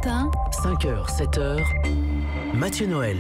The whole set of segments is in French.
matin, 5h, 7h, Mathieu Noël.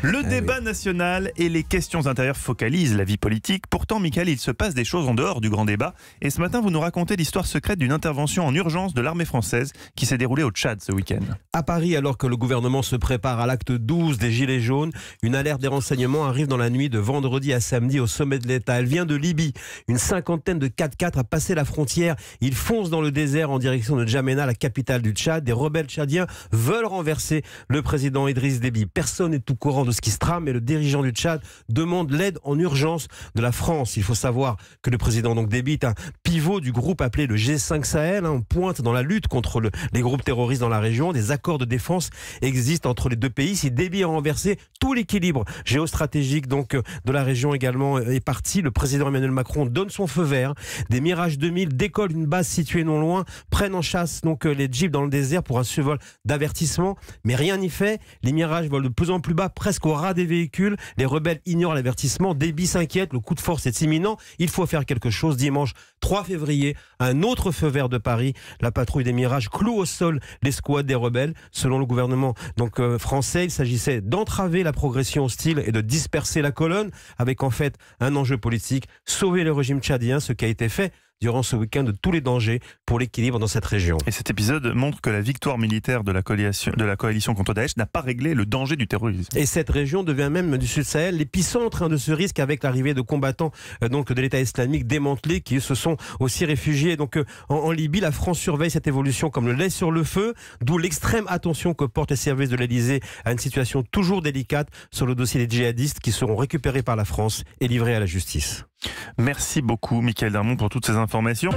Le débat national et les questions intérieures focalisent la vie politique. Pourtant, Michael, il se passe des choses en dehors du grand débat. Et ce matin, vous nous racontez l'histoire secrète d'une intervention en urgence de l'armée française qui s'est déroulée au Tchad ce week-end. À Paris, alors que le gouvernement se prépare à l'acte 12 des Gilets jaunes, une alerte des renseignements arrive dans la nuit de vendredi à samedi au sommet de l'État. Elle vient de Libye. Une cinquantaine de 4x4 a passé la frontière. Ils foncent dans le désert en direction de N'Djamena, la capitale du Tchad. Des rebelles tchadiens veulent renverser le président Idriss Déby. Personne n'est au courant de ce qui se trame, mais le dirigeant du Tchad demande l'aide en urgence de la France. Il faut savoir que le président Déby est un pivot du groupe appelé le G5 Sahel. On pointe dans la lutte contre les groupes terroristes dans la région. Des accords de défense existent entre les deux pays. Si Déby a renversé, tout l'équilibre géostratégique de la région également est parti. Le président Emmanuel Macron donne son feu vert. Des Mirage 2000 décollent d'une base située non loin, prennent en chasse les jeeps dans le désert pour un survol d'avertissement, mais rien n'y fait. Les Mirages volent de plus en plus bas, presque au ras des véhicules. Les rebelles ignorent l'avertissement. Déby s'inquiète, le coup de force est imminent. Il faut faire quelque chose. Dimanche 3 février, un autre feu vert de Paris. La patrouille des Mirages cloue au sol l'escouade des rebelles. Selon le gouvernement français, il s'agissait d'entraver la progression hostile et de disperser la colonne, avec en fait un enjeu politique, sauver le régime tchadien, ce qui a été fait durant ce week-end de tous les dangers pour l'équilibre dans cette région. Et cet épisode montre que la victoire militaire de la coalition contre Daesh n'a pas réglé le danger du terrorisme. Et cette région devient même du Sud-Sahel l'épicentre de ce risque, avec l'arrivée de combattants de l'État islamique démantelés qui se sont aussi réfugiés. En Libye, la France surveille cette évolution comme le lait sur le feu, d'où l'extrême attention que portent les services de l'Elysée à une situation toujours délicate sur le dossier des djihadistes qui seront récupérés par la France et livrés à la justice. Merci beaucoup, Michael Darmon, pour toutes ces informations.